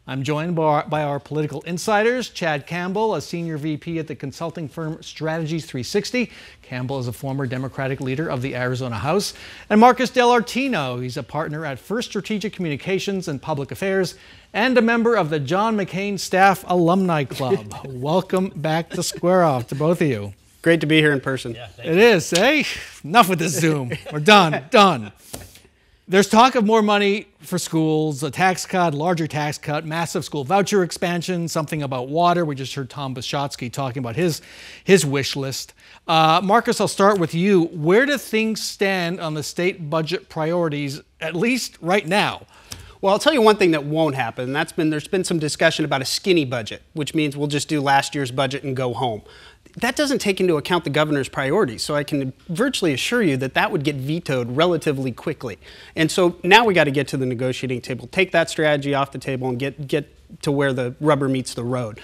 I'm joined by our political insiders, Chad Campbell, a senior VP at the consulting firm Strategies 360. Campbell is a former Democratic leader of the Arizona House. And Marcus Dell'Artino, he's a partner at First Strategic Communications and Public Affairs and a member of the John McCain Staff Alumni Club. Welcome back to Square Off to both of you. Great to be here in person. Yeah, it is, eh? Enough with this Zoom. We're done. There's talk of more money for schools, a tax cut, larger tax cut, massive school voucher expansion, something about water. We just heard Tom Bishotsky talking about his wish list. Marcus, I'll start with you. Where do things stand on the state budget priorities, at least right now? Well, I'll tell you one thing that won't happen, and there's been some discussion about a skinny budget, which means we'll just do last year's budget and go home. That doesn't take into account the governor's priorities, so I can virtually assure you that that would get vetoed relatively quickly. And so now we got to get to the negotiating table, take that strategy off the table and get to where the rubber meets the road.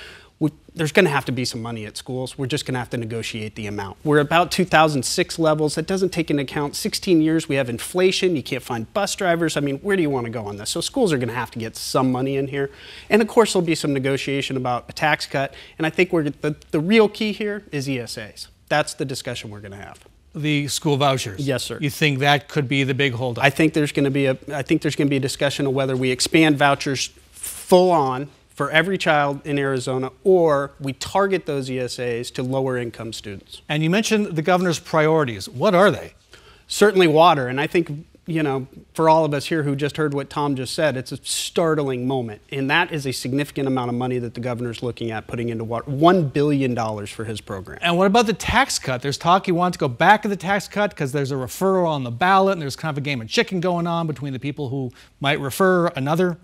There's going to have to be some money at schools. We're just going to have to negotiate the amount. We're about 2006 levels. That doesn't take into account 16 years. We have inflation. You can't find bus drivers. I mean, where do you want to go on this? So schools are going to have to get some money in here. And of course, there'll be some negotiation about a tax cut. And I think the real key here is ESAs. That's the discussion we're going to have. The school vouchers. Yes, sir. You think that could be the big holdup? I think there's going to be a discussion of whether we expand vouchers full on for every child in Arizona, or we target those ESAs to lower income students. And you mentioned the governor's priorities. What are they? Certainly water, and I think, for all of us here who just heard what Tom just said, it's a startling moment. And that is a significant amount of money that the governor's looking at putting into water, $1 billion for his program. And what about the tax cut? There's talk you want to go back to the tax cut because there's a referral on the ballot, and there's kind of a game of chicken going on between the people who might refer another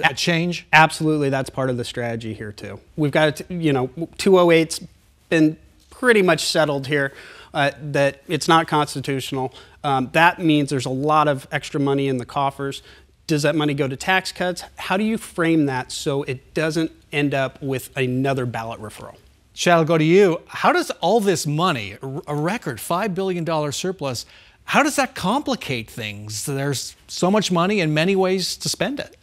a change? Absolutely, that's part of the strategy here too. We've got, 208's been pretty much settled here that it's not constitutional. That means there's a lot of extra money in the coffers. Does that money go to tax cuts? How do you frame that so it doesn't end up with another ballot referral? Chad, I'll go to you. How does all this money, a record $5 billion surplus, how does that complicate things? There's so much money and many ways to spend it.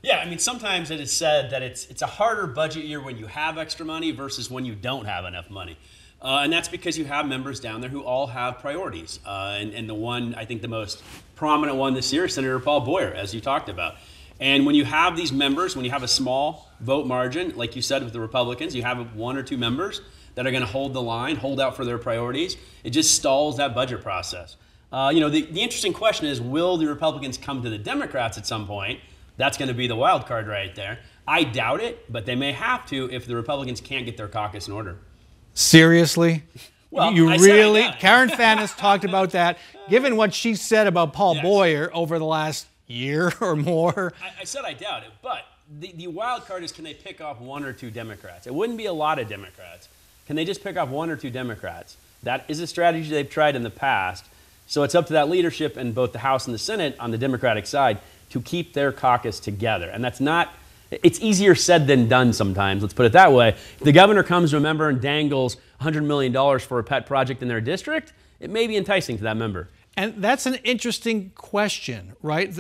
Yeah, I mean, sometimes it is said that it's a harder budget year when you have extra money versus when you don't have enough money. And that's because you have members down there who all have priorities. And the one, I think the most prominent one this year is Senator Paul Boyer, as you talked about. And when you have these members, when you have a small vote margin, like you said with the Republicans, you have one or two members that are going to hold the line, hold out for their priorities. It just stalls that budget process. The interesting question is, will the Republicans come to the Democrats at some point? That's going to be the wild card right there. I doubt it, but they may have to if the Republicans can't get their caucus in order. Seriously? Well, you really? Karen Fann has talked about that. Given what she said about Paul Boyer over the last year or more. I said I doubt it, but the wild card is, can they pick off one or two Democrats? It wouldn't be a lot of Democrats. Can they just pick off one or two Democrats? That is a strategy they've tried in the past. So it's up to that leadership in both the House and the Senate on the Democratic side to keep their caucus together. And it's easier said than done sometimes, let's put it that way. If the governor comes to a member and dangles $100 million for a pet project in their district, it may be enticing to that member. And that's an interesting question, right?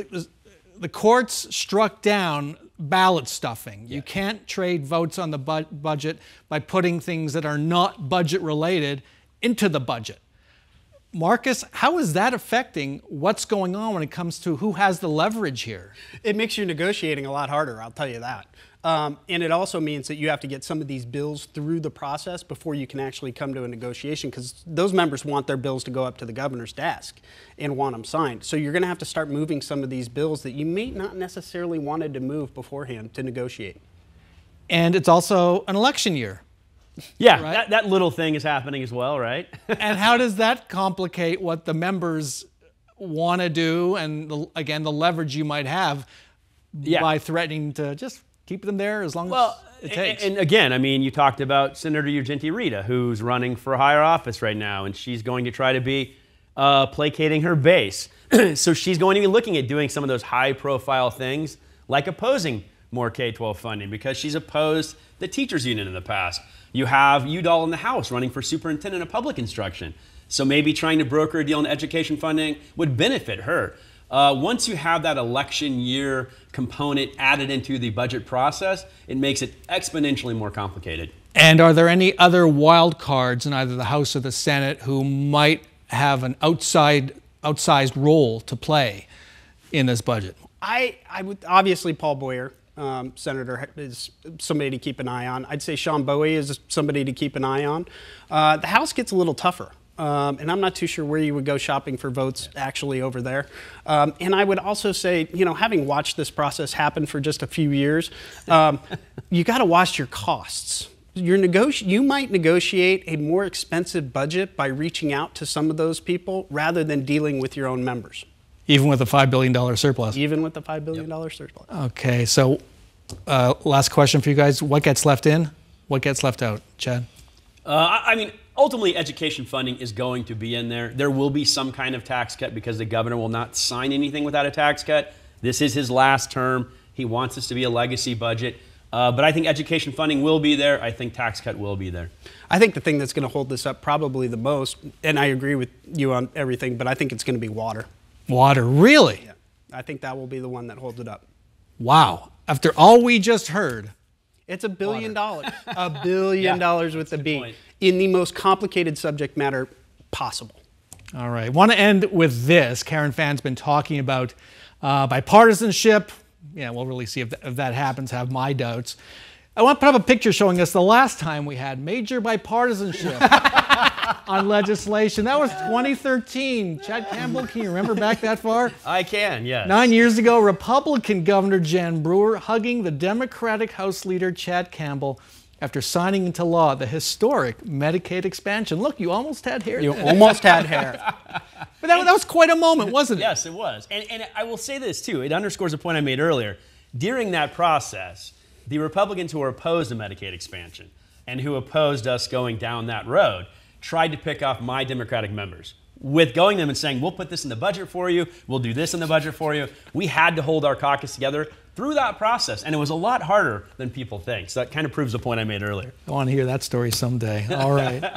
The courts struck down ballot stuffing. Yes. You can't trade votes on the budget by putting things that are not budget related into the budget. Marcus, how is that affecting what's going on when it comes to who has the leverage here? It makes your negotiating a lot harder, I'll tell you that. And it also means that you have to get some of these bills through the process before you can actually come to a negotiation, because those members want their bills to go up to the governor's desk and want them signed. So you're going to have to start moving some of these bills that you may not necessarily wanted to move beforehand to negotiate. And it's also an election year. Yeah, right? that little thing is happening as well, right? And how does that complicate what the members want to do and, again, the leverage you might have by threatening to just keep them there as long as it takes? And again, I mean, you talked about Senator Ugenti Rita, who's running for a higher office right now, and she's going to try to be placating her base. So she's going to be looking at doing some of those high-profile things, like opposing more K-12 funding, because she's opposed the teachers union in the past. You have Udall in the House running for superintendent of public instruction. So maybe trying to broker a deal on education funding would benefit her. Once you have that election year component added into the budget process, it makes it exponentially more complicated. And are there any other wild cards in either the House or the Senate who might have an outsized role to play in this budget? I would obviously Paul Boyer, Senator, is somebody to keep an eye on. I'd say Sean Bowie is somebody to keep an eye on. The House gets a little tougher. And I'm not too sure where you would go shopping for votes actually over there. And I would also say, you know, having watched this process happen for just a few years, you got to watch your costs. You might negotiate a more expensive budget by reaching out to some of those people rather than dealing with your own members. Even with a $5 billion surplus? Even with the $5 billion surplus. Okay, so last question for you guys. What gets left in? What gets left out? Chad? I mean, ultimately, education funding is going to be in there. There will be some kind of tax cut because the governor will not sign anything without a tax cut. This is his last term. He wants this to be a legacy budget. But I think education funding will be there. I think tax cut will be there. I think the thing that's going to hold this up probably the most, and I agree with you on everything, but I think it's going to be water. Water, really? Yeah, I think that will be the one that holds it up. Wow. After all we just heard. It's $1 billion. $1 billion with a B point. in the most complicated subject matter possible. All right. I want to end with this. Karen Phan's been talking about bipartisanship. Yeah, we'll really see if that happens. Have my doubts. I want to put up a picture showing us the last time we had major bipartisanship on legislation. That was 2013. Chad Campbell, can you remember back that far? I can, yes. 9 years ago, Republican Governor Jan Brewer hugging the Democratic House Leader Chad Campbell after signing into law the historic Medicaid expansion. Look, you almost had hair. You almost had hair. But that was quite a moment, wasn't it? Yes, it was. And I will say this, too. It underscores a point I made earlier. During that process, the Republicans who were opposed to Medicaid expansion and who opposed us going down that road tried to pick off my Democratic members with going to them and saying, we'll put this in the budget for you, we'll do this in the budget for you. We had to hold our caucus together through that process, and it was a lot harder than people think. So that kind of proves the point I made earlier. I want to hear that story someday. All right.